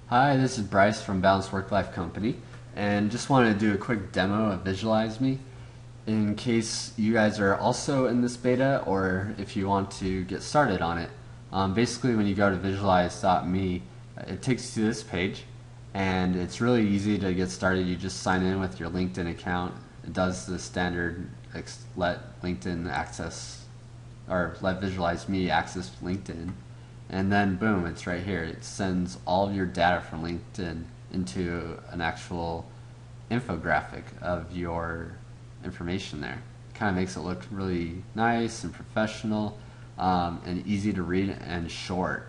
Hi, this is Bryce from Balanced Work Life Company, and just wanted to do a quick demo of Visualize Me in case you guys are also in this beta or if you want to get started on it. Basically, when you go to visualize.me, it takes you to this page, and it's really easy to get started. You just sign in with your LinkedIn account. It does the standard let LinkedIn access or let Visualize Me access LinkedIn, and then boom, it's right here. It sends all of your data from LinkedIn into an actual infographic of your information there. Kind of makes it look really nice and professional, and easy to read and short.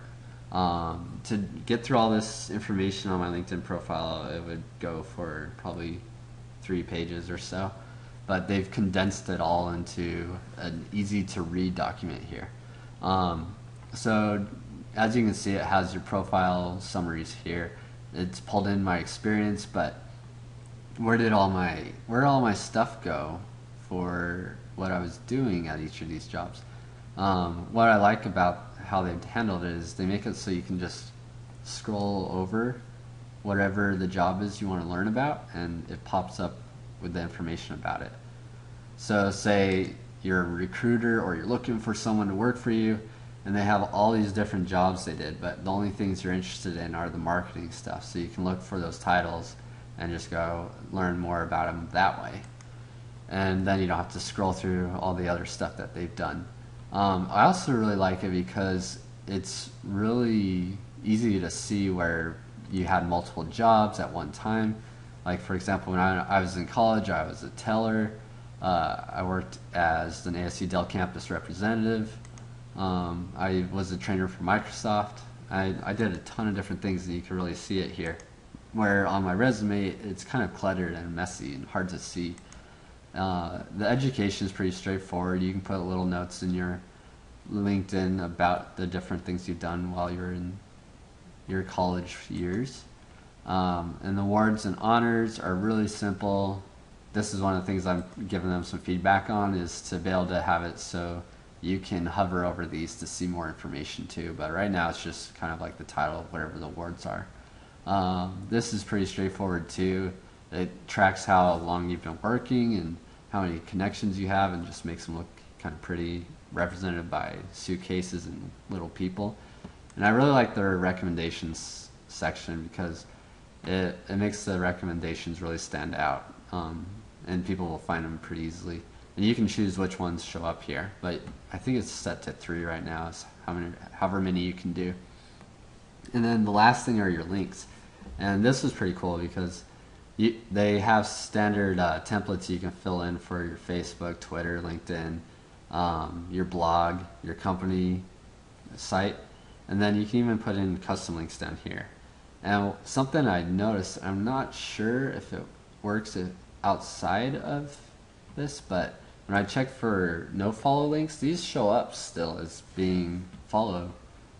To get through all this information on my LinkedIn profile, it would go for probably 3 pages or so, but they've condensed it all into an easy to read document here. So as you can see, it has your profile summaries here. It's pulled in my experience, but where did all my stuff go for what I was doing at each of these jobs? What I like about how they've handled it is they make it so you can just scroll over whatever the job is you want to learn about, and it pops up with the information about it. So say you're a recruiter or you're looking for someone to work for you, and they have all these different jobs they did, but the only things you're interested in are the marketing stuff. So you can look for those titles and just go learn more about them that way. And then you don't have to scroll through all the other stuff that they've done. I also really like it because it's really easy to see where you had multiple jobs at one time. Like for example, when I was in college, I was a teller. I worked as an ASU Dell campus representative. I was a trainer for Microsoft. I did a ton of different things, and you can really see it here. Where on my resume, it's kind of cluttered and messy and hard to see. The education is pretty straightforward. You can put little notes in your LinkedIn about the different things you've done while you're in your college years. And the awards and honors are really simple. This is one of the things I'm giving them some feedback on, is to be able to have it so you can hover over these to see more information too. But right now it's just kind of like the title of whatever the awards are. This is pretty straightforward too. It tracks how long you've been working and how many connections you have, and just makes them look kind of pretty, represented by suitcases and little people. And I really like their recommendations section because it makes the recommendations really stand out, and people will find them pretty easily. And you can choose which ones show up here, but I think it's set to 3 right now, is however many you can do. And then the last thing are your links. And this is pretty cool because they have standard templates you can fill in for your Facebook, Twitter, LinkedIn, your blog, your company site, and then you can even put in custom links down here. And something I noticed, I'm not sure if it works outside of this, but when I check for no follow links, these show up still as being follow.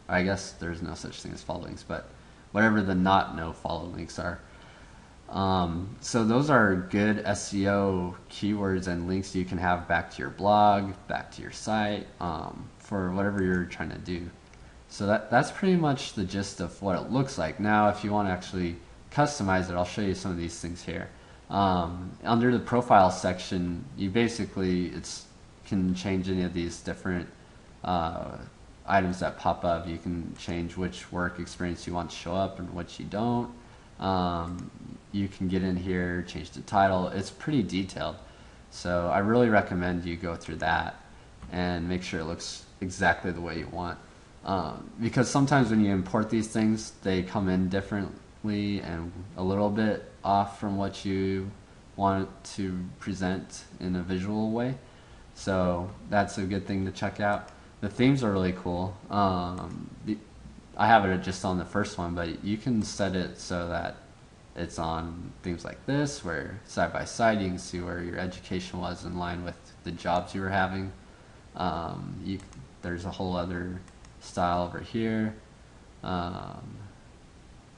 I guess there's no such thing as follow links, but whatever the not no follow links are. So those are good SEO keywords and links you can have back to your blog, back to your site, for whatever you're trying to do. So that's pretty much the gist of what it looks like. Now, if you want to actually customize it, I'll show you some of these things here. Under the profile section, you basically can change any of these different items that pop up. You can change which work experience you want to show up and which you don't. You can get in here, change the title. It's pretty detailed. So I really recommend you go through that and make sure it looks exactly the way you want. Because sometimes when you import these things, they come in differently and a little bit off from what you want to present in a visual way. So that's a good thing to check out. The themes are really cool. I have it just on the first one, but you can set it so that it's on themes like this, where side by side you can see where your education was in line with the jobs you were having. There's a whole other style over here. That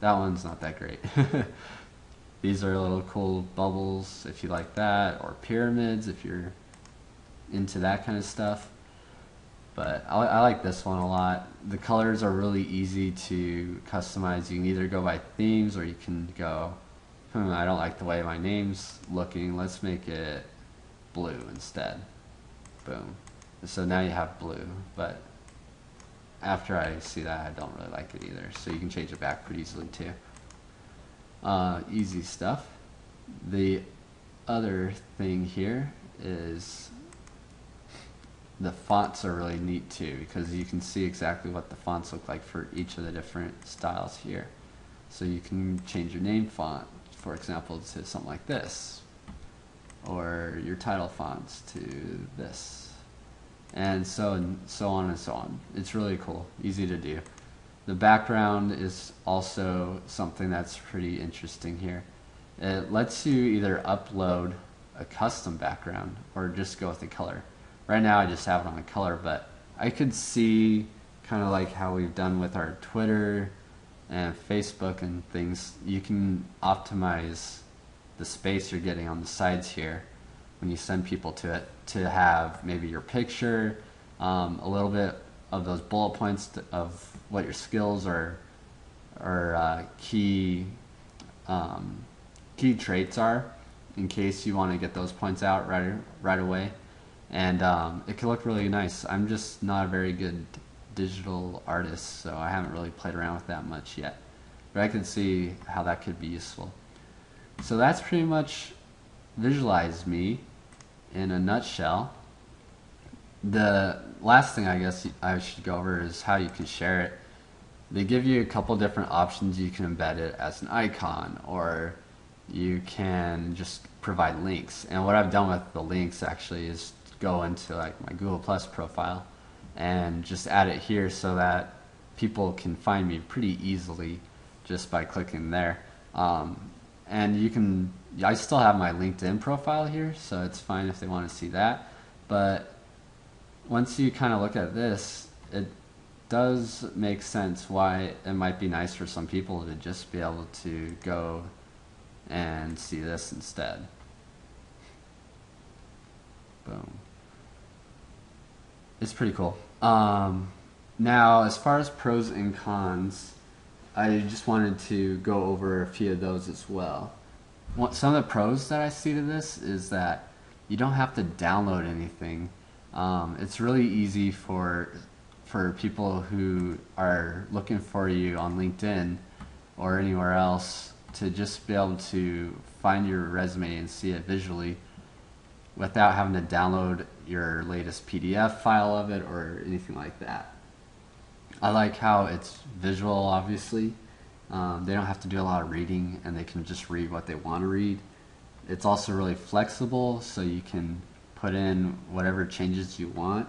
one's not that great. These are little cool bubbles if you like that, or pyramids if you're into that kind of stuff. but I like this one a lot. The colors are really easy to customize. You can either go by themes or you can go, I don't like the way my name's looking, let's make it blue instead. Boom. So now you have blue, but after I see that, I don't really like it either. So you can change it back pretty easily too. Easy stuff. The other thing here is the fonts are really neat too, because you can see exactly what the fonts look like for each of the different styles here. So you can change your name font, for example, to something like this, or your title fonts to this, and so on and so on. It's really cool, easy to do. The background is also something that's pretty interesting here. It lets you either upload a custom background or just go with the color. Right now I just have it on a color, but I could see kind of like how we've done with our Twitter and Facebook and things. You can optimize the space you're getting on the sides here when you send people to it to have maybe your picture, a little bit of those bullet points of what your skills or key traits are, in case you want to get those points out right away. And it can look really nice. I'm just not a very good digital artist, so I haven't really played around with that much yet. But I can see how that could be useful. So that's pretty much Visualize Me in a nutshell. The last thing I guess I should go over is how you can share it. They give you a couple different options. You can embed it as an icon, or you can just provide links. And what I've done with the links actually is go into like my Google Plus profile and just add it here so that people can find me pretty easily just by clicking there. And you can, I still have my LinkedIn profile here, so it's fine if they want to see that. But once you kind of look at this, it does make sense why it might be nice for some people to just be able to go and see this instead. Boom. It's pretty cool. Now, as far as pros and cons, I just wanted to go over a few of those as well. Some of the pros that I see to this is that you don't have to download anything. It's really easy for people who are looking for you on LinkedIn or anywhere else to just be able to find your resume and see it visually without having to download your latest PDF file of it or anything like that. I like how it's visual, obviously. They don't have to do a lot of reading, and they can just read what they want to read. It's also really flexible, so you can put in whatever changes you want.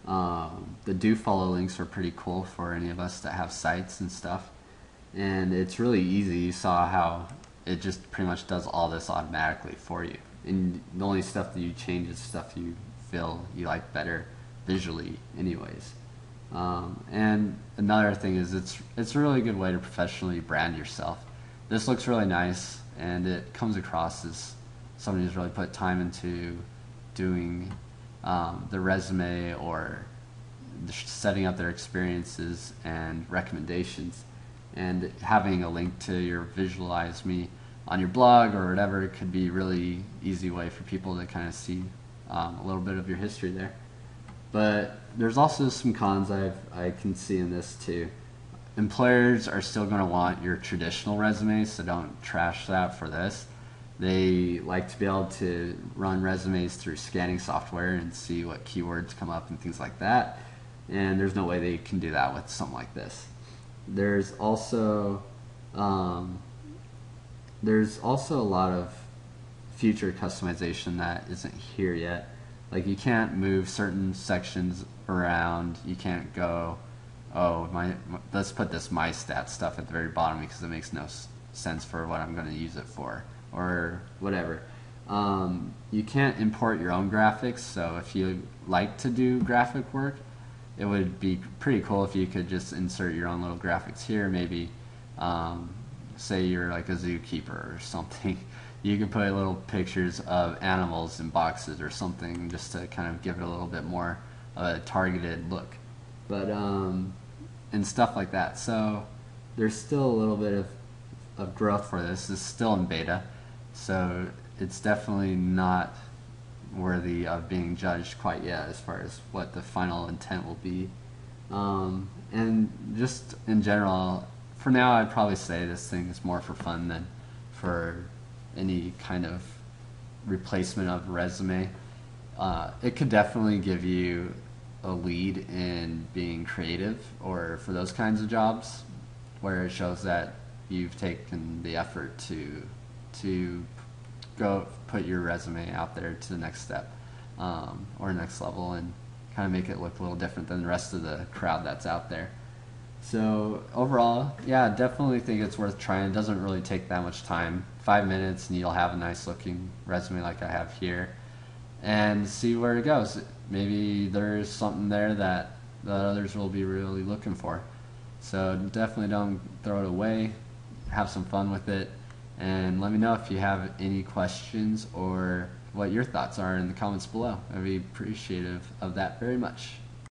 The do follow links are pretty cool for any of us that have sites and stuff. And it's really easy. You saw how it just pretty much does all this automatically for you. And the only stuff that you change is stuff you feel you like better visually anyways. And another thing is it's a really good way to professionally brand yourself. This looks really nice, and it comes across as somebody who's really put time into doing the resume or setting up their experiences and recommendations, and having a link to your Visualize Me on your blog or whatever. It could be a really easy way for people to kind of see a little bit of your history there. But there's also some cons I can see in this too. Employers are still going to want your traditional resume, so don't trash that for this. They like to be able to run resumes through scanning software and see what keywords come up and things like that. And there's no way they can do that with something like this. There's also a lot of future customization that isn't here yet. Like, you can't move certain sections around. You can't go, oh, let's put this my stat stuff at the very bottom because it makes no sense for what I'm going to use it for, or whatever. You can't import your own graphics, so if you like to do graphic work, it would be pretty cool if you could just insert your own little graphics here. Maybe say you're like a zookeeper or something. You can put little pictures of animals in boxes or something just to kind of give it a little bit more a targeted look, but and stuff like that. So there's still a little bit of growth for this. It's still in beta, so it's definitely not worthy of being judged quite yet as far as what the final intent will be. And just in general, for now, I'd probably say this thing is more for fun than for any kind of replacement of resume. It could definitely give you a lead in being creative or for those kinds of jobs where it shows that you've taken the effort to go put your resume out there to the next step or next level and kind of make it look a little different than the rest of the crowd that's out there. So overall, yeah, definitely think it's worth trying. It doesn't really take that much time. 5 minutes and you'll have a nice looking resume like I have here, and see where it goes. Maybe there's something there that others will be really looking for. So definitely don't throw it away. Have some fun with it, and let me know if you have any questions or what your thoughts are in the comments below. I'd be appreciative of that very much.